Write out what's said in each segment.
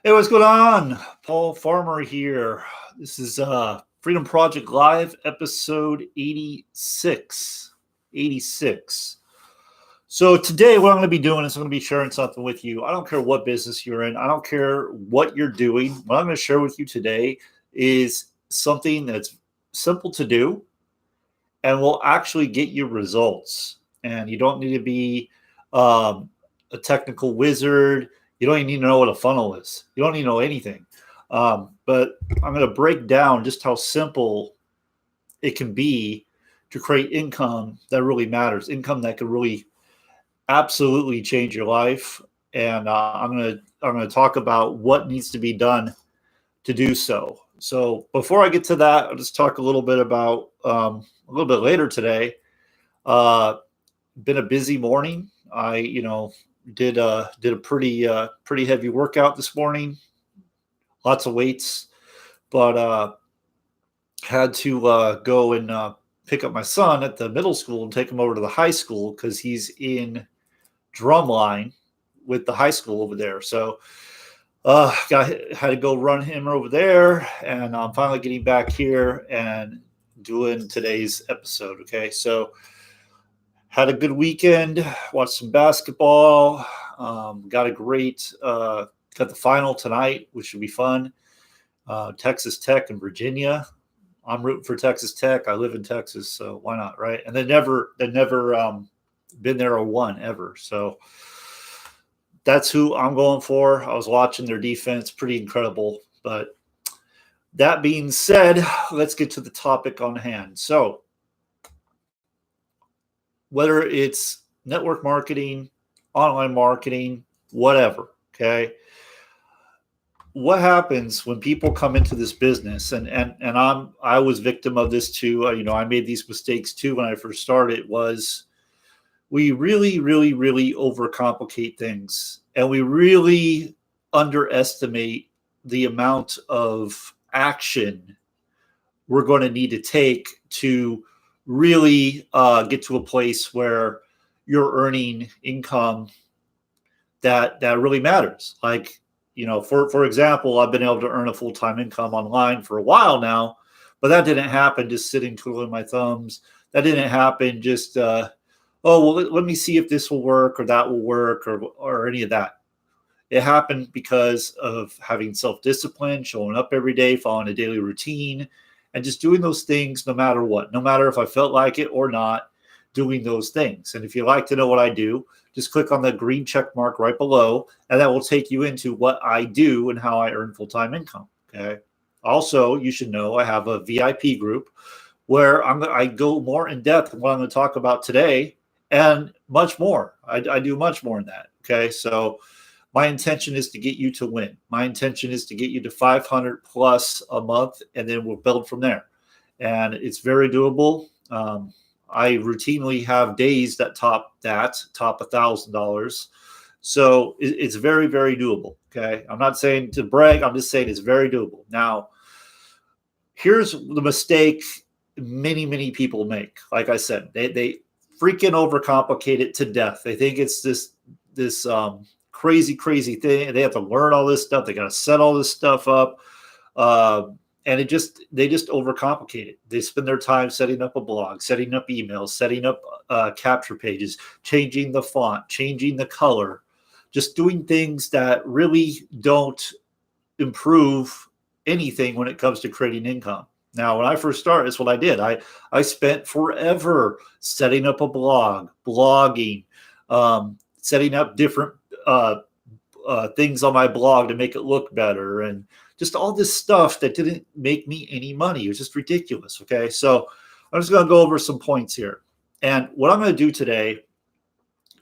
Hey, what's going on? Paul Farmer here. This is Freedom Project Live, episode 86. 86. So today what I'm going to be doing is I'm going to be sharing something with you. I don't care what business you're in. I don't care what you're doing. What I'm going to share with you today is something that's simple to do and will actually get you results. And you don't need to be um, a technical wizard. You don't even need to know what a funnel is. You don't need to know anything. But I'm going to break down just how simple it can be to create income that really matters, income that could really absolutely change your life. And I'm going to talk about what needs to be done to do so. So before I get to that, I'll just talk a little bit about a little bit later today. Uh, been a busy morning. I did a pretty heavy workout this morning, lots of weights, but had to go and pick up my son at the middle school and take him over to the high school because he's in drumline with the high school over there. So had to go run him over there, and I'm finally getting back here and doing today's episode. Okay, so had a good weekend, watched some basketball. Got the final tonight, which should be fun. Texas Tech and Virginia. I'm rooting for Texas Tech. I live in Texas, so why not, right? And they never been there or won ever. So that's who I'm going for. I was watching their defense, pretty incredible. But that being said, let's get to the topic on hand. So whether it's network marketing, online marketing, whatever, okay? What happens when people come into this business and I was victim of this too. I made these mistakes too when I first started. Was we really overcomplicate things, and we really underestimate the amount of action we're going to need to take to really get to a place where you're earning income that really matters. Like, for example, I've been able to earn a full-time income online for a while now, but that didn't happen just sitting twiddling my thumbs. That didn't happen just oh well, let me see if this will work or that will work or any of that. It happened because of having self-discipline, showing up every day, following a daily routine, and just doing those things no matter what, no matter if I felt like it or not, doing those things. And if you'd like to know what I do, just click on the green check mark right below, and that will take you into what I do and how I earn full-time income. Okay. Also, you should know I have a VIP group where I go more in depth in what I'm going to talk about today and much more. I do much more in that. Okay. So my intention is to get you to win. My intention is to get you to 500 plus a month, and then we'll build from there. And it's very doable. I routinely have days that top $1,000. So it's very doable. Okay. I'm not saying to brag. I'm just saying it's very doable. Now, here's the mistake many people make. Like I said, they freaking overcomplicate it to death. They think it's this crazy thing. They have to learn all this stuff. They got to set all this stuff up. And they just overcomplicate it. They spend their time setting up a blog, setting up emails, setting up capture pages, changing the font, changing the color, just doing things that really don't improve anything when it comes to creating income. Now, when I first started, that's what I did. I spent forever setting up a blog, blogging, setting up different things on my blog to make it look better, and just all this stuff that didn't make me any money. It was just ridiculous. Okay, so I'm just going to go over some points here. And what I'm going to do today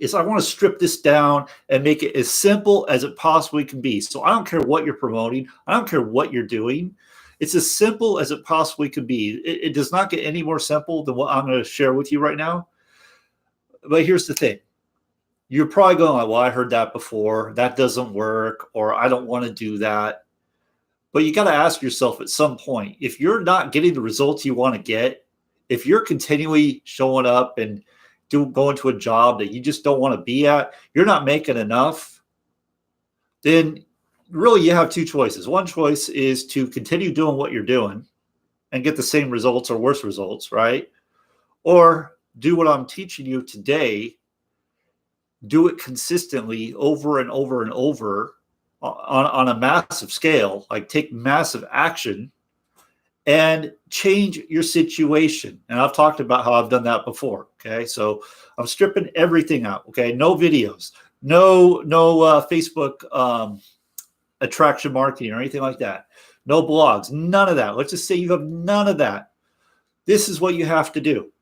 is I want to strip this down and make it as simple as it possibly can be. So I don't care what you're promoting. I don't care what you're doing. It's as simple as it possibly could be. It does not get any more simple than what I'm going to share with you right now. But here's the thing. You're probably going like, well, I heard that before. That doesn't work, or I don't want to do that. But you got to ask yourself at some point, if you're not getting the results you want to get, if you're continually showing up and going to a job that you just don't want to be at, you're not making enough, then really you have two choices. One choice is to continue doing what you're doing and get the same results or worse results, right? Or do what I'm teaching you today, do it consistently over and over and over on a massive scale, like take massive action and change your situation. And I've talked about how I've done that before. Okay. So I'm stripping everything out. Okay. No videos, no Facebook attraction marketing or anything like that. No blogs, none of that. Let's just say you have none of that. This is what you have to do.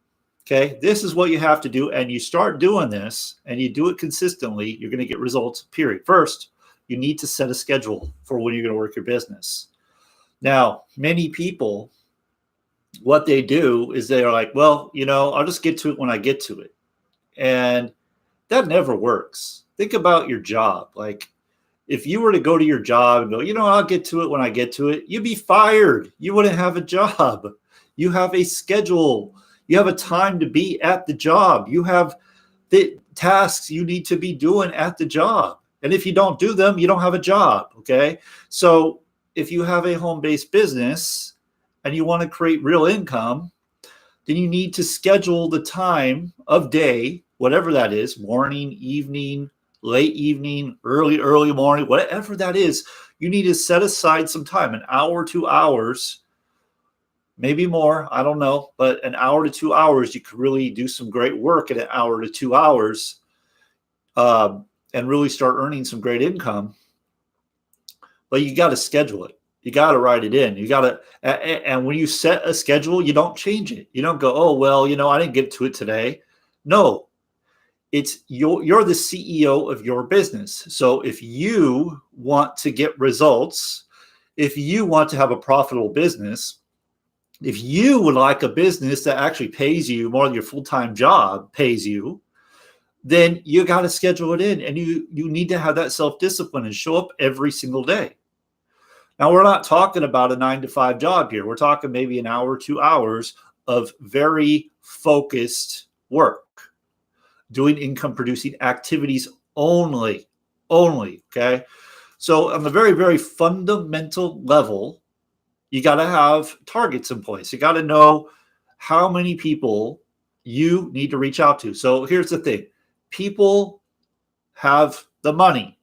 Okay. This is what you have to do. And you start doing this and you do it consistently, you're going to get results, period. First, you need to set a schedule for when you're going to work your business. Now, many people, what they do is they are like, well, I'll just get to it when I get to it. And that never works. Think about your job. Like, if you were to go to your job and go, I'll get to it when I get to it, you'd be fired. You wouldn't have a job. You have a schedule. You have a time to be at the job. You have the tasks you need to be doing at the job. And if you don't do them, you don't have a job. Okay. So if you have a home-based business and you want to create real income, then you need to schedule the time of day, whatever that is, morning, evening, late evening, early morning, whatever that is. You need to set aside some time, an hour, 2 hours, maybe more, I don't know, but an hour to 2 hours, you could really do some great work in an hour to 2 hours and really start earning some great income. But you got to schedule it. You got to write it in. You got to, and when you set a schedule, you don't change it. You don't go, oh, well, I didn't get to it today. No, it's you're the CEO of your business. So if you want to get results, if you want to have a profitable business, if you would like a business that actually pays you more than your full-time job pays you, then you got to schedule it in, and you need to have that self-discipline and show up every single day. Now, we're not talking about a 9-to-5 job here. We're talking maybe an hour, 2 hours of very focused work, doing income producing activities only. Okay. So on the very, very fundamental level, you got to have targets in place. You got to know how many people you need to reach out to. So here's the thing. People have the money,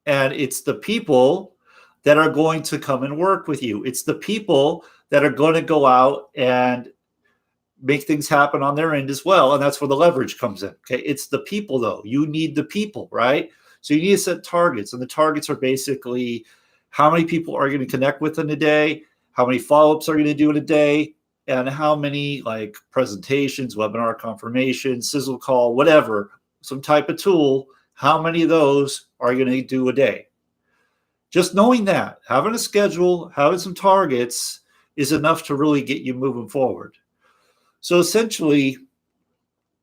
and it's the people that are going to come and work with you. It's the people that are going to go out and make things happen on their end as well. And that's where the leverage comes in. Okay. It's the people though. You need the people, right? So you need to set targets, and the targets are basically how many people are you going to connect with in a day, how many follow-ups are you going to do in a day, and how many like presentations, webinar confirmation, sizzle call, whatever, some type of tool, how many of those are you going to do a day? Just knowing that, having a schedule, having some targets is enough to really get you moving forward. So essentially,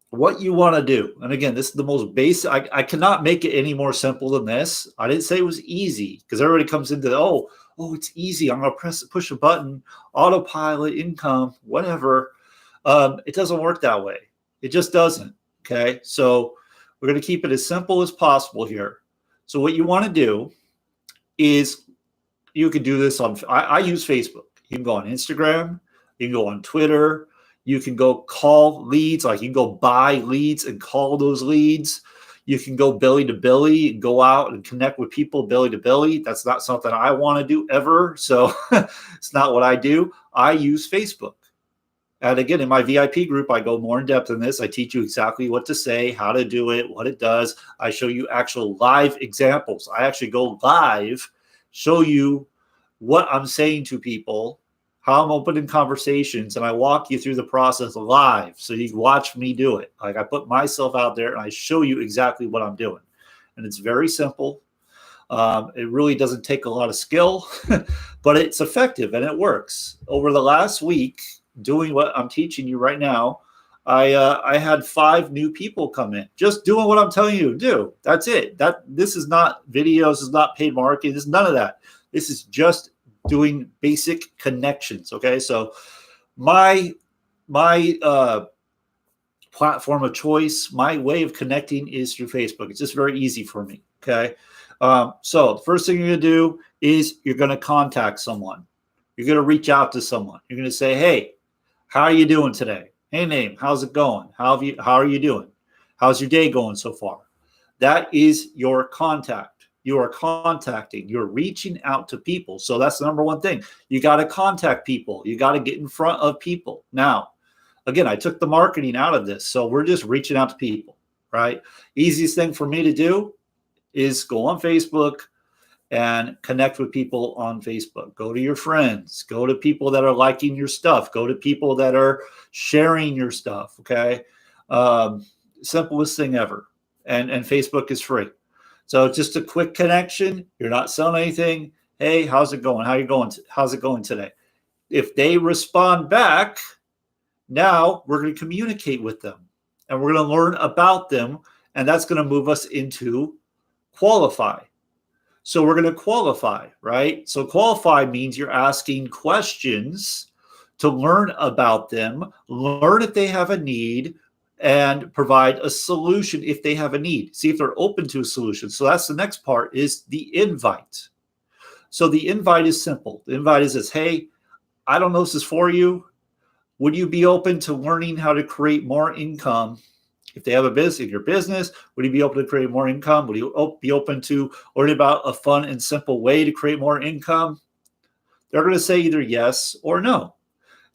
what you want to do, and again, this is the most basic, I cannot make it any more simple than this. I didn't say it was easy, because everybody comes into, oh, it's easy. I'm going to push a button, autopilot, income, whatever. It doesn't work that way. It just doesn't. Okay. So we're going to keep it as simple as possible here. So what you want to do is you can do this on, I use Facebook. You can go on Instagram. You can go on Twitter. You can go call leads, like you can go buy leads and call those leads. You can go belly to belly and go out and connect with people belly to belly. That's not something I want to do ever. So it's not what I do. I use Facebook. And again, in my VIP group, I go more in depth in this. I teach you exactly what to say, how to do it, what it does. I show you actual live examples. I actually go live, show you what I'm saying to people, how I'm opening conversations, and I walk you through the process live so you can watch me do it. Like I put myself out there and I show you exactly what I'm doing. And it's very simple. It really doesn't take a lot of skill, but it's effective and it works. Over the last week, doing what I'm teaching you right now, I had 5 new people come in, just doing what I'm telling you to do. That's it. This is not videos, this is not paid marketing, this is none of that. This is just doing basic connections. Okay. So my platform of choice, my way of connecting is through Facebook. It's just very easy for me. Okay. So the first thing you're going to do is you're going to contact someone. You're going to reach out to someone. You're going to say, hey, how are you doing today? Hey, name, how's it going? How are you doing? How's your day going so far? That is your contact. You are contacting. You're reaching out to people. So that's the number one thing. You got to contact people. You got to get in front of people. Now, again, I took the marketing out of this. So we're just reaching out to people, right? Easiest thing for me to do is go on Facebook and connect with people on Facebook. Go to your friends. Go to people that are liking your stuff. Go to people that are sharing your stuff, okay? Simplest thing ever. And Facebook is free. So just a quick connection. You're not selling anything. Hey, how's it going? How you going? How's it going today? If they respond back, now we're going to communicate with them and we're going to learn about them. And that's going to move us into qualify. So we're going to qualify, right? So qualify means you're asking questions to learn about them, learn if they have a need, and provide a solution if they have a need. See if they're open to a solution. So that's the next part, is the invite. So the invite is simple. The invite is this: hey, I don't know if this is for you. Would you be open to learning how to create more income? If they have a business, if your business, would you be open to create more income? Would you be open to learning about a fun and simple way to create more income? They're going to say either yes or no.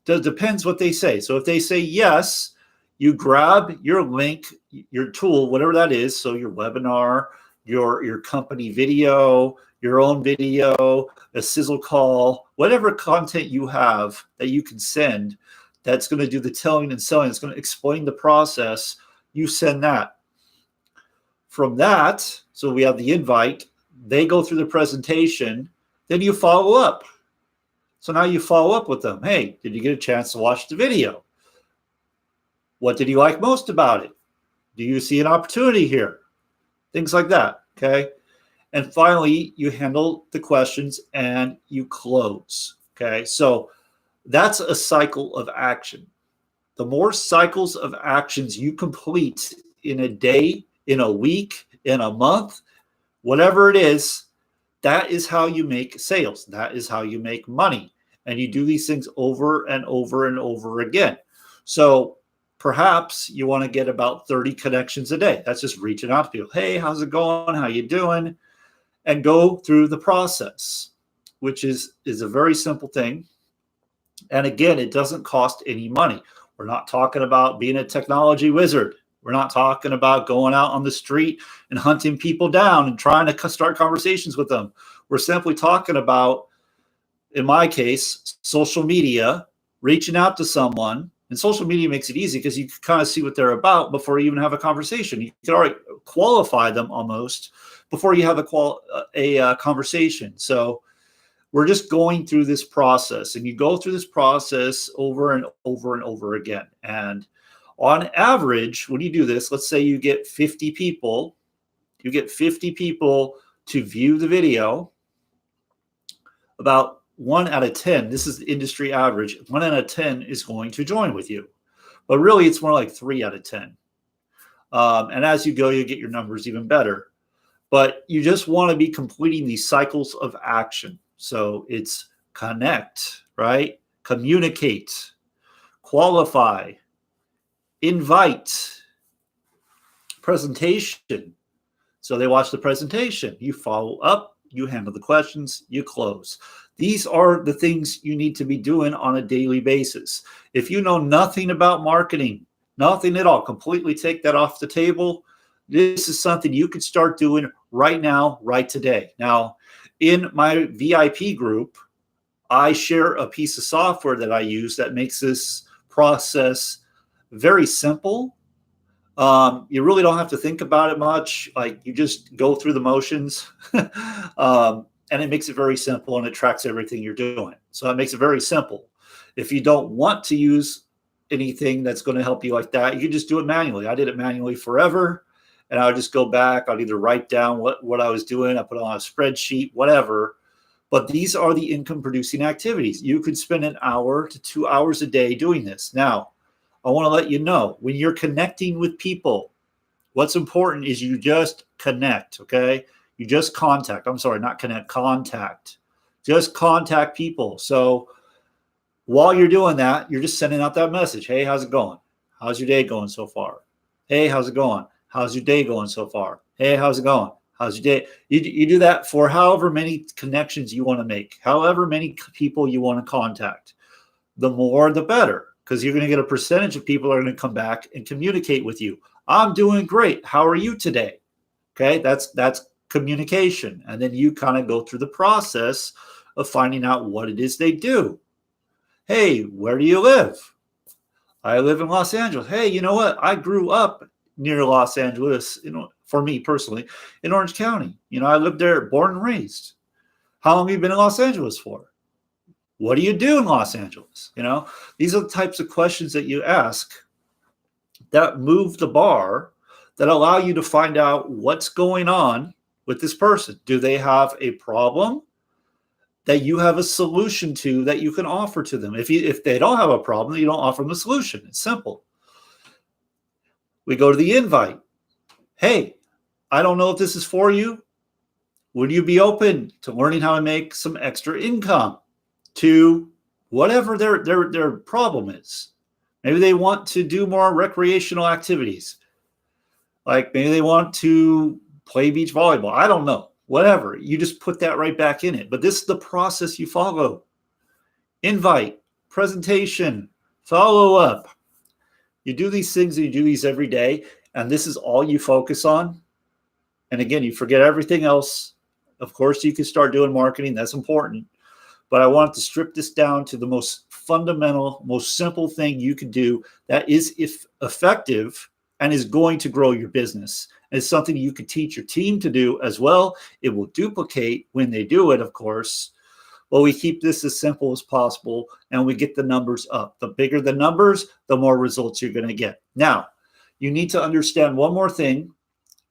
It depends what they say. So if they say yes, you grab your link, your tool, whatever that is. So your webinar, your company video, your own video, a sizzle call, whatever content you have that you can send that's going to do the telling and selling, it's going to explain the process. You send that. From that, so we have the invite, they go through the presentation, then you follow up. So now you follow up with them. Hey, did you get a chance to watch the video? What did you like most about it? Do you see an opportunity here? Things like that, okay? And finally, you handle the questions and you close, okay? So that's a cycle of action. The more cycles of actions you complete in a day, in a week, in a month, whatever it is, that is how you make sales. That is how you make money. And you do these things over and over and over again. So perhaps you want to get about 30 connections a day. That's just reaching out to people. Hey, how's it going? How you doing? And go through the process, which is a very simple thing. And again, it doesn't cost any money. We're not talking about being a technology wizard. We're not talking about going out on the street and hunting people down and trying to start conversations with them. We're simply talking about, in my case, social media, reaching out to someone. And social media makes it easy because you can kind of see what they're about before you even have a conversation. You can already qualify them almost before you have a conversation. So we're just going through this process, and you go through this process over and over and over again. And on average, when you do this, let's say you get 50 people, to view the video. About 1 out of 10, this is the industry average, 1 out of 10 is going to join with you. But really, it's more like 3 out of 10. And as you go, you get your numbers even better. But you just want to be completing these cycles of action. So it's connect, right? Communicate, qualify, invite, presentation. So they watch the presentation. You follow up, you handle the questions, you close. These are the things you need to be doing on a daily basis. If you know nothing about marketing, nothing at all, completely take that off the table. This is something you can start doing right now, right today. Now, in my VIP group, I share a piece of software that I use that makes this process very simple. You really don't have to think about it much. Like, you just go through the motions, and it makes it very simple, and it tracks everything you're doing. So it makes it very simple. If you don't want to use anything that's going to help you like that, you can just do it manually. I did it manually forever. And I would just go back. I'd either write down what I was doing. I put it on a spreadsheet, whatever. But these are the income producing activities. You could spend 1 hour to 2 hours a day doing this. Now, I want to let you know, when you're connecting with people, what's important is you just connect, okay? You just contact. I'm sorry, not connect, contact. Just contact people. So while you're doing that, you're just sending out that message. Hey, how's it going? How's your day going so far? Hey, how's it going? How's your day going so far? Hey, how's it going? How's your day? You do that for however many connections you want to make, however many people you want to contact. The more, the better, because you're going to get a percentage of people are going to come back and communicate with you. I'm doing great. How are you today? Okay, that's communication. And then you kind of go through the process of finding out what it is they do. Hey, where do you live? I live in Los Angeles. Hey, you know what? I grew up near Los Angeles, for me personally, in Orange County. I lived there, born and raised. How long have you been in Los Angeles for? What do you do in Los Angeles? These are the types of questions that you ask that move the bar, that allow you to find out what's going on with this person. Do they have a problem that you have a solution to that you can offer to them? If they don't have a problem, you don't offer them a solution. It's simple. We go to the invite. Hey, I don't know if this is for you. Would you be open to learning how to make some extra income to whatever their problem is? Maybe they want to do more recreational activities. Like maybe they want to play beach volleyball. I don't know. Whatever. You just put that right back in it. But this is the process you follow. Invite, presentation, follow up. You do these things and you do these every day, and this is all you focus on. And again, you forget everything else. Of course, you can start doing marketing. That's important. But I want to strip this down to the most fundamental, most simple thing you can do that is effective and is going to grow your business. And it's something you could teach your team to do as well. It will duplicate when they do it, of course. But we keep this as simple as possible, and we get the numbers up. The bigger the numbers, the more results you're going to get. Now, you need to understand one more thing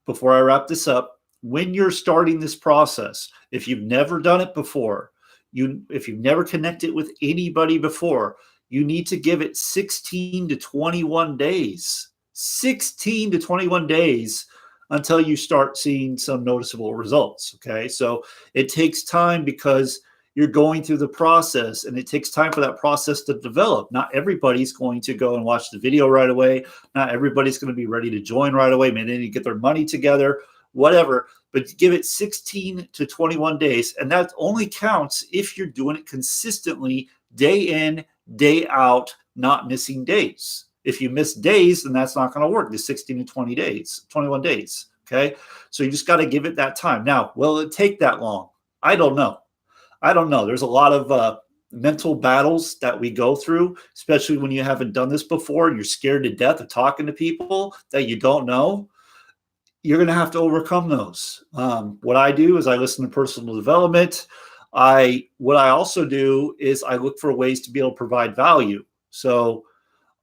before I wrap this up. When you're starting this process, if you've never done it before, if you've never connected with anybody before, you need to give it 16 to 21 days. 16 to 21 days until you start seeing some noticeable results. Okay, so it takes time because you're going through the process, and it takes time for that process to develop. Not everybody's going to go and watch the video right away. Not everybody's going to be ready to join right away. Maybe they need to get their money together, whatever. But give it 16 to 21 days. And that only counts if you're doing it consistently, day in, day out, not missing days. If you miss days, then that's not going to work. The 16 to 21 days. Okay. So you just got to give it that time. Now, will it take that long? I don't know. There's a lot of mental battles that we go through, especially when you haven't done this before and you're scared to death of talking to people that you don't know. You're going to have to overcome those. What I do is I listen to personal development. What I also do is I look for ways to be able to provide value. So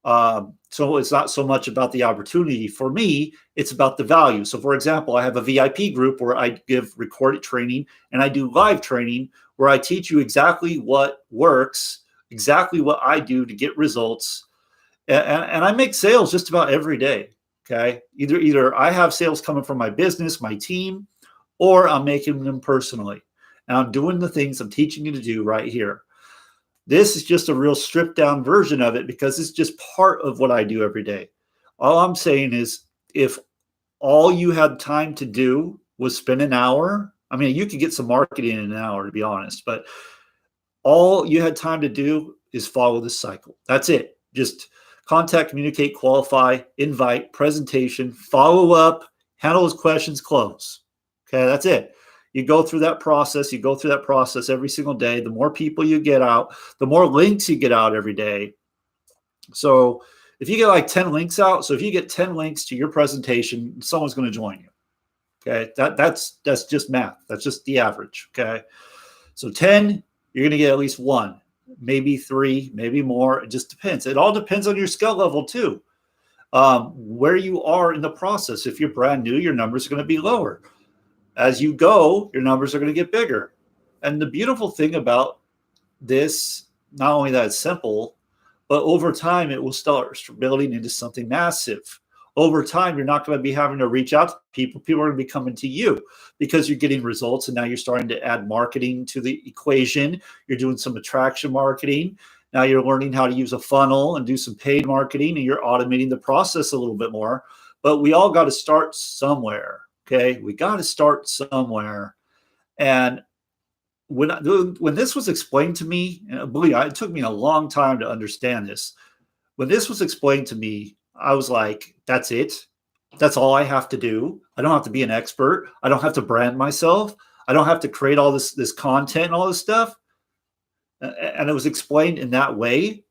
it's not so much about the opportunity for me, it's about the value. So for example, I have a VIP group where I give recorded training, and I do live training where I teach you exactly what works, exactly what I do to get results. And I make sales just about every day. Okay. Either I have sales coming from my business, my team, or I'm making them personally. And I'm doing the things I'm teaching you to do right here. This is just a real stripped down version of it because it's just part of what I do every day. All I'm saying is if all you had time to do was spend an hour, I mean, you could get some marketing in an hour, to be honest, but all you had time to do is follow this cycle. That's it. Just contact, communicate, qualify, invite, presentation, follow up, handle those questions, close. Okay, that's it. You go through that process. You go through that process every single day. The more people you get out, the more links you get out every day. So if you get like 10 links out, so if you get 10 links to your presentation, someone's going to join you. Okay, that's just math. That's just the average. Okay, so 10, you're going to get at least one, maybe 3, maybe more. It just depends. It all depends on your skill level too. Where you are in the process. If you're brand new, your numbers are going to be lower. As you go, your numbers are going to get bigger. And the beautiful thing about this, not only that it's simple, but over time it will start building into something massive. over time, you're not going to be having to reach out to people. People are going to be coming to you because you're getting results. And now you're starting to add marketing to the equation. You're doing some attraction marketing. Now you're learning how to use a funnel and do some paid marketing, and you're automating the process a little bit more. But we all got to start somewhere. Okay. We got to start somewhere. And when this was explained to me, believe me, it took me a long time to understand this. When this was explained to me, I was like, that's it. That's all I have to do. I don't have to be an expert. I don't have to brand myself. I don't have to create all this content and all this stuff. And it was explained in that way.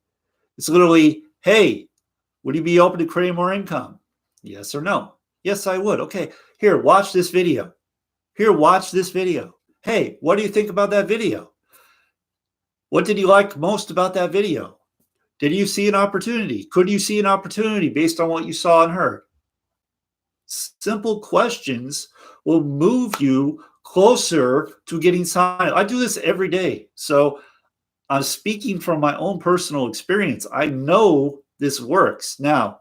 It's literally, hey, would you be open to creating more income? Yes or no? Yes, I would. Okay, here, watch this video. Here, watch this video. Hey, what do you think about that video? What did you like most about that video? Did you see an opportunity? Could you see an opportunity based on what you saw and heard? Simple questions will move you closer to getting signed. I do this every day. So I'm speaking from my own personal experience. I know this works. Now,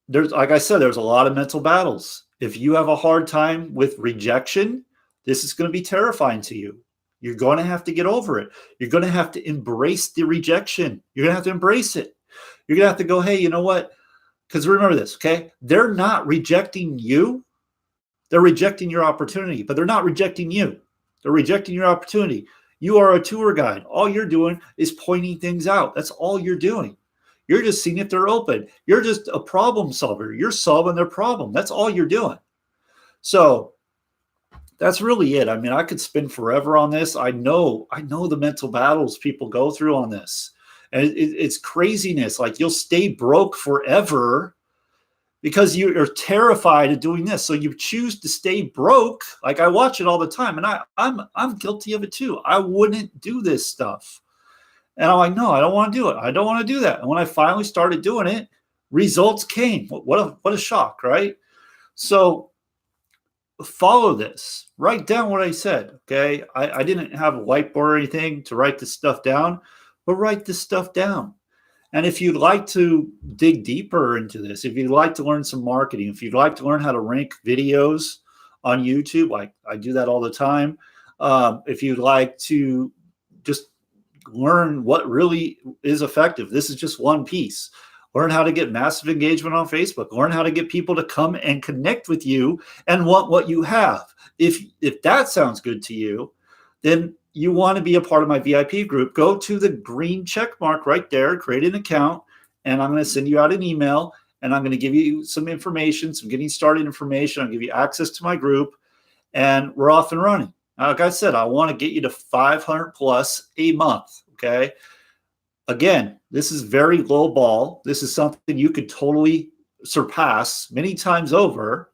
like I said, there's a lot of mental battles. If you have a hard time with rejection, this is going to be terrifying to you. You're going to have to get over it. You're going to have to embrace the rejection. You're going to have to embrace it. You're going to have to go, hey, you know what? Because remember this, okay? They're not rejecting you. They're rejecting your opportunity, but they're not rejecting you. They're rejecting your opportunity. You are a tour guide. All you're doing is pointing things out. That's all you're doing. You're just seeing if they're open. You're just a problem solver. You're solving their problem. That's all you're doing. So that's really it. I mean, I could spend forever on this. I know the mental battles people go through on this. And it's craziness. Like, you'll stay broke forever because you're terrified of doing this. So you choose to stay broke. Like, I watch it all the time, and I'm guilty of it too. I wouldn't do this stuff. And I'm like, no, I don't want to do it. I don't want to do that. And when I finally started doing it, results came. What a shock, right? So follow this. Write down what I said, okay? I didn't have a whiteboard or anything to write this stuff down, but write this stuff down. And if you'd like to dig deeper into this, if you'd like to learn some marketing, if you'd like to learn how to rank videos on YouTube, like I do that all the time. If you'd like to just learn what really is effective, this is just one piece. Learn how to get massive engagement on Facebook. Learn how to get people to come and connect with you and want what you have. If that sounds good to you, then you want to be a part of my VIP group. Go to the green check mark right there, create an account, and I'm going to send you out an email, and I'm going to give you some information, some getting started information. I'll give you access to my group, and we're off and running. Like I said, I want to get you to 500 plus a month, okay? Again, this is very low ball. This is something you could totally surpass many times over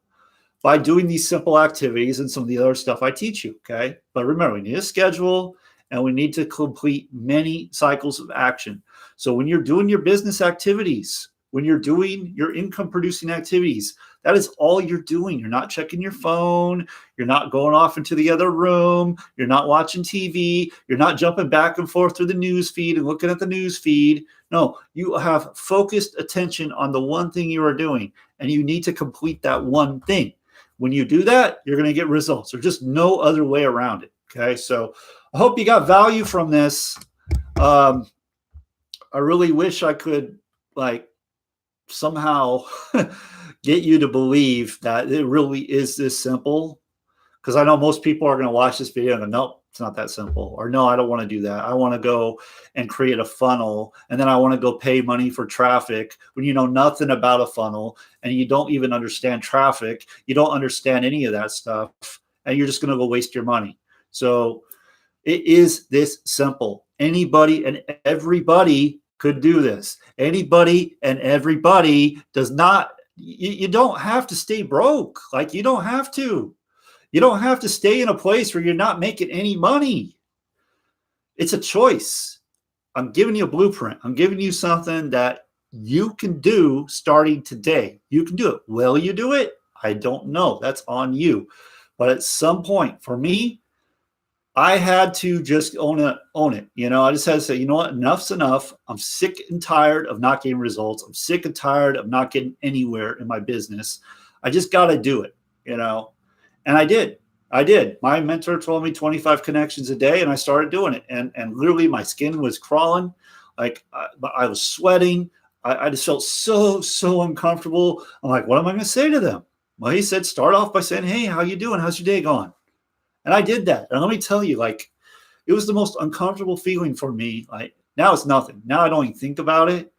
by doing these simple activities and some of the other stuff I teach you, okay? But remember, we need a schedule, and we need to complete many cycles of action. So when you're doing your business activities, when you're doing your income-producing activities, that is all you're doing. You're not checking your phone. You're not going off into the other room. You're not watching TV. You're not jumping back and forth through the news feed and looking at the news feed. No, you have focused attention on the one thing you are doing, and you need to complete that one thing. When you do that, you're going to get results. There's just no other way around it, okay? So I hope you got value from this. I really wish I could, like, somehow get you to believe that it really is this simple, because I know most people are going to watch this video and go, nope, it's not that simple, or no, I don't want to do that. I want to go and create a funnel, and then I want to go pay money for traffic, when you know nothing about a funnel and you don't even understand traffic. You don't understand any of that stuff, and you're just going to go waste your money. So it is this simple. Anybody and everybody could do this. Anybody and everybody does not. You don't have to stay broke. Like, you don't have to. You don't have to stay in a place where you're not making any money. It's a choice. I'm giving you a blueprint. I'm giving you something that you can do starting today. You can do it. Will you do it? I don't know. That's on you. But at some point, for me, I had to just own it. You know, I just had to say, you know what, enough's enough. I'm sick and tired of not getting results. I'm sick and tired of not getting anywhere in my business. I just got to do it, you know. And I did. I did. My mentor told me 25 connections a day, and I started doing it. And literally, my skin was crawling, like I was sweating. I just felt so uncomfortable. I'm like, what am I going to say to them? Well, he said, start off by saying, hey, how you doing? How's your day going? And I did that. And let me tell you, like, it was the most uncomfortable feeling for me. Like, now it's nothing. Now I don't even think about it.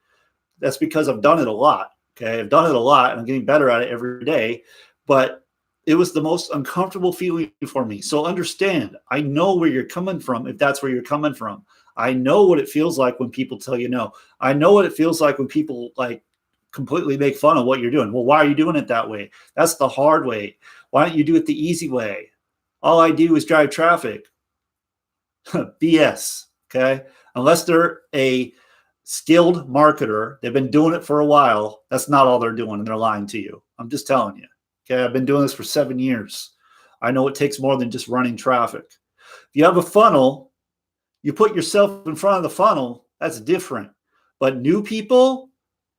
That's because I've done it a lot. Okay. I've done it a lot and I'm getting better at it every day. But it was the most uncomfortable feeling for me. So understand, I know where you're coming from if that's where you're coming from. I know what it feels like when people tell you no. I know what it feels like when people like completely make fun of what you're doing. Well, why are you doing it that way? That's the hard way. Why don't you do it the easy way? All I do is drive traffic. BS. Okay. Unless they're a skilled marketer, they've been doing it for a while. That's not all they're doing. And they're lying to you. I'm just telling you. Okay. I've been doing this for 7 years. I know it takes more than just running traffic. If you have a funnel, you put yourself in front of the funnel. That's different. But new people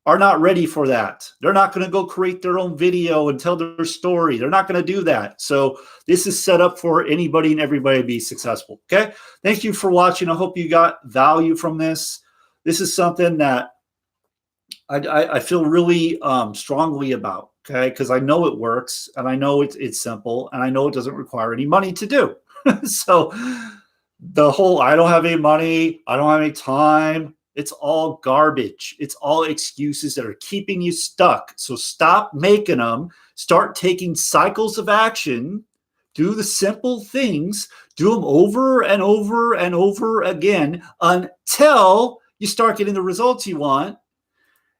are not ready for that. They're not going to go create their own video and tell their story. They're not going to do that. So this is set up for anybody and everybody to be successful. Okay. Thank you for watching. I hope you got value from this. This is something that I feel really strongly about. Okay. Because I know it works and I know it's simple and I know it doesn't require any money to do. So the whole, I don't have any money, I don't have any time, it's all garbage. It's all excuses that are keeping you stuck. So stop making them. Start taking cycles of action. Do the simple things. Do them over and over and over again until you start getting the results you want.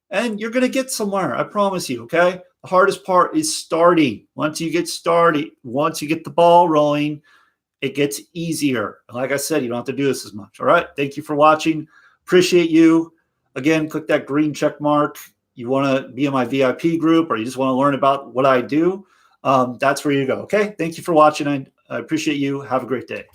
And you're going to get somewhere. I promise you. Okay. The hardest part is starting. Once you get started, once you get the ball rolling, it gets easier. Like I said, you don't have to do this as much. All right. Thank you for watching. Appreciate you. Again, click that green check mark. You want to be in my VIP group or you just want to learn about what I do. That's where you go. Okay. Thank you for watching. I appreciate you. Have a great day.